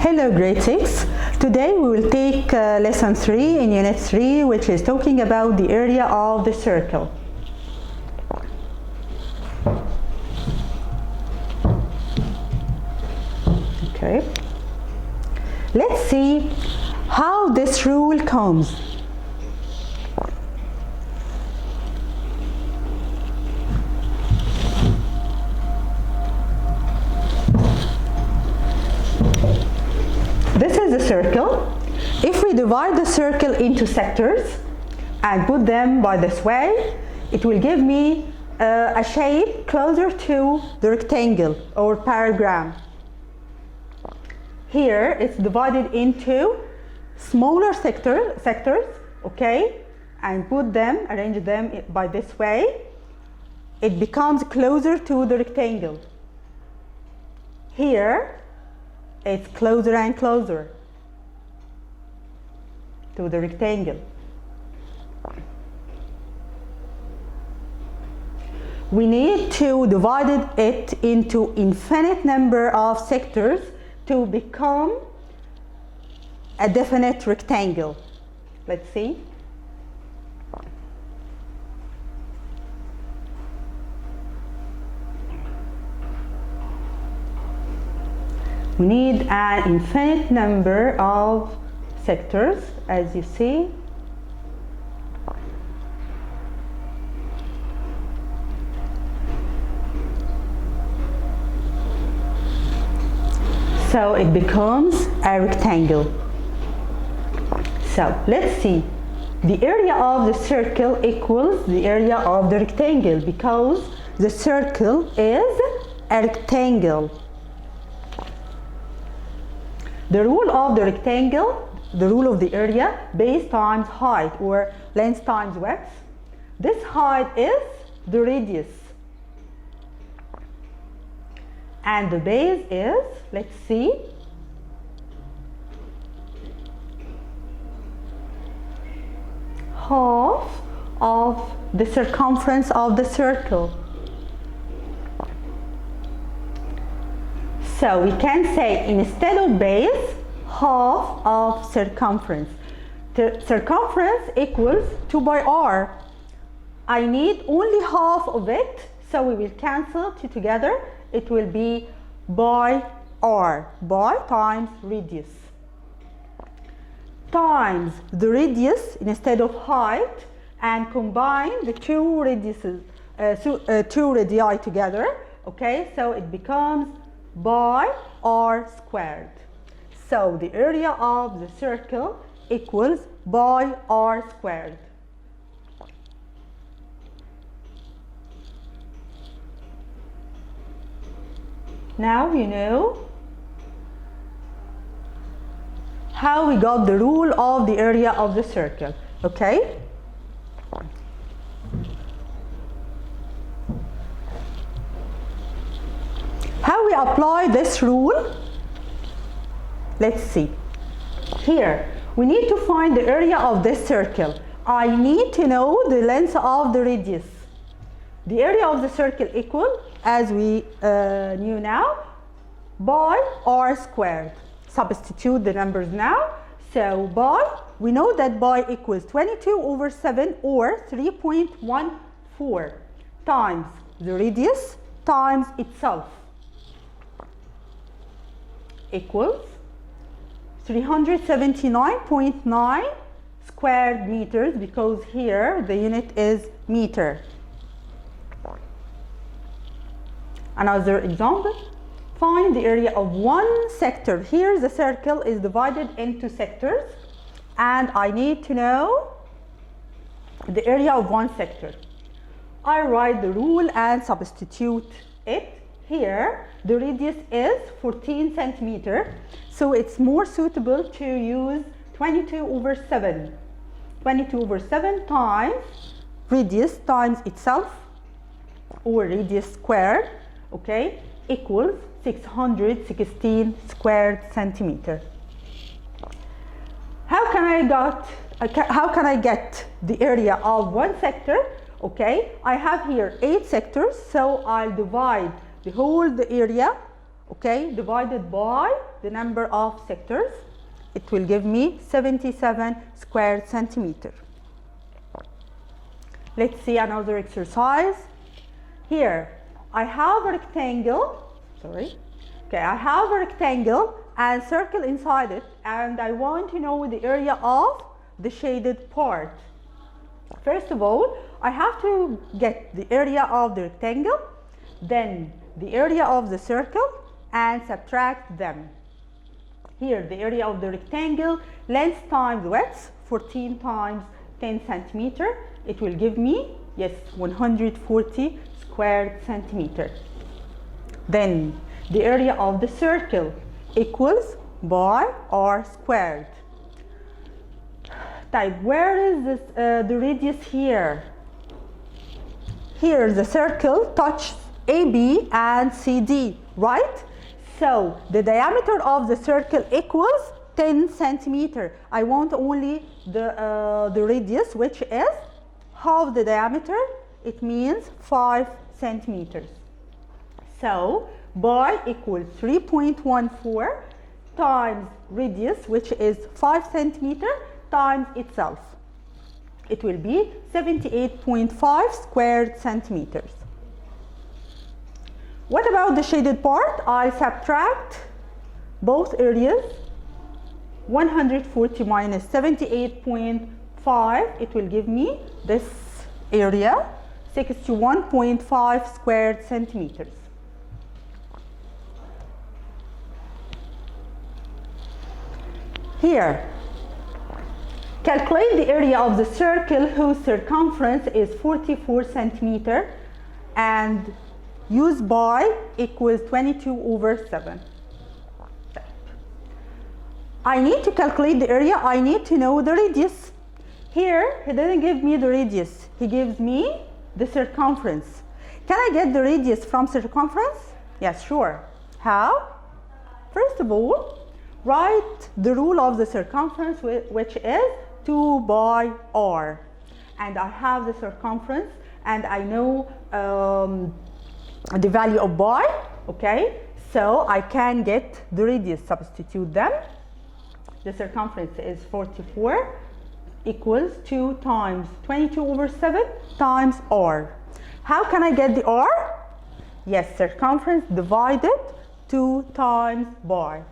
Hello grade 6. Today we will take lesson 3 in unit 3, which is talking about the area of the circle. Okay. Let's see how this rule comes. This is a circle. If we divide the circle into sectors and put them by this way, it will give me a shape closer to the rectangle or paragram. Here it's divided into smaller sectors, okay, and arrange them by this way. It becomes closer to the rectangle. Here it's closer and closer to the rectangle. We need to divide it into infinite number of sectors to become a definite rectangle. Let's see. We need an infinite number of sectors, as you see. So it becomes a rectangle. So let's see. The area of the circle equals the area of the rectangle because the circle is a rectangle. The rule of the rectangle, the rule of the area, base times height or length times width. This height is the radius. And the base is, let's see, half of the circumference of the circle. So we can say instead of base, half of circumference. The circumference equals 2 by r. I need only half of it, so we will cancel two together. It will be by r, by times radius. Times the radius instead of height and combine the two radiuses, two radii together. Okay, so it becomes by r squared. So the area of the circle equals by r squared. Now you know how we got the rule of the area of the circle, okay? How we apply this rule? Let's see. Here, we need to find the area of this circle. I need to know the length of the radius. The area of the circle equal, as we knew now, by r squared. Substitute the numbers now. So by, we know that by equals 22 over 7 or 3.14 times the radius times itself equals 379.9 square meters, because here the unit is meter. Another example, find the area of one sector. Here the circle is divided into sectors and I need to know the area of one sector. I write the rule and substitute it. Here the radius is 14 centimeter, so it's more suitable to use 22 over 7. 22 over 7 times radius times itself, or radius squared, okay, equals 616 square centimeter. How can I get the area of one sector? Okay, I have here 8 sectors, so I'll divide the whole area okay, divided by the number of sectors, it will give me 77 square centimeter. Let's see another exercise. Here, I have a rectangle, I have a rectangle and circle inside it, and I want to know the area of the shaded part. First of all, I have to get the area of the rectangle, then the area of the circle, and subtract them. Here, the area of the rectangle, length times width, 14 times 10 centimeter. It will give me, yes, 140 square centimeter. Then, the area of the circle equals by r squared. Type, where is this, the radius here? Here the circle touches AB and CD, right? So the diameter of the circle equals 10 centimeter. I want only the radius, which is half the diameter. It means 5 centimeters. So pi equals 3.14 times radius, which is 5 centimeter, times itself. It will be 78.5 square centimeters. What about the shaded part? I subtract both areas. 140 minus 78.5, it will give me this area, 61.5 square centimeters. Here, calculate the area of the circle whose circumference is 44 centimeter and use pi equals 22/7. I need to calculate the area, I need to know the radius. Here, he didn't give me the radius, he gives me the circumference. Can I get the radius from circumference? Yes, sure. How? First of all, write the rule of the circumference, which is 2 pi r. And I have the circumference and I know the value of pi, okay? So I can get the radius, substitute them. The circumference is 44 equals 2 times 22/7 times r. How can I get the r? Yes, circumference divided 2 times pi.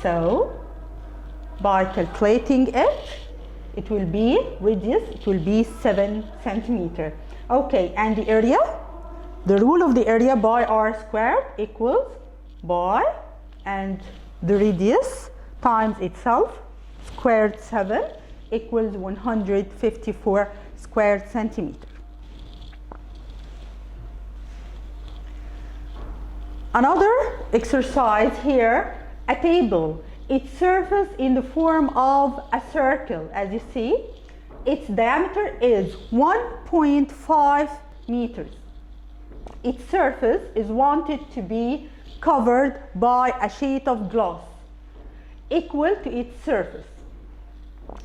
So, by calculating it, it will be radius, it will be 7 centimeter. Okay, and the area? The rule of the area by r squared equals pi and the radius times itself squared 7 equals 154 square centimeter. Another exercise here, a table. Its surface in the form of a circle, as you see, its diameter is 1.5 meters. Its surface is wanted to be covered by a sheet of glass equal to its surface.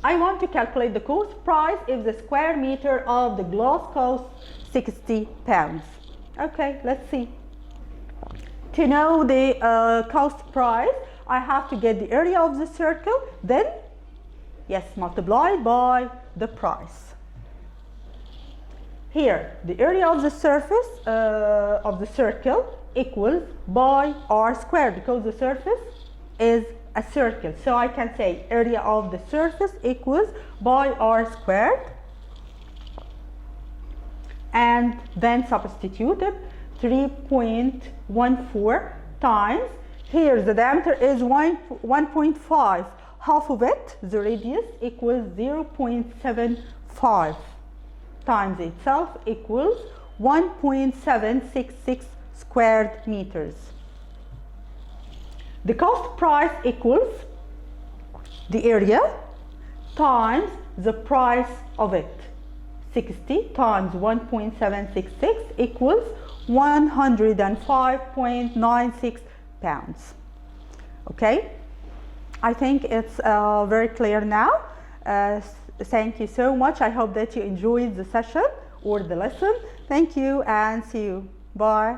I want to calculate the cost price if the square meter of the glass costs 60 pounds. Okay, let's see. To know the cost price, I have to get the area of the circle, then, yes, multiplied by the price. Here, the area of the surface of the circle equals pi r squared, because the surface is a circle. So I can say area of the surface equals pi r squared, and then substitute it 3.14 times. Here the diameter is 1.5, half of it, the radius, equals 0.75 times itself equals 1.766 square meters. The cost price equals the area times the price of it. 60 times 1.766 equals 105.96 pounds. Okay, I think it's very clear now. Thank you so much. I hope that you enjoyed the session. or the lesson. Thank you and see you. Bye.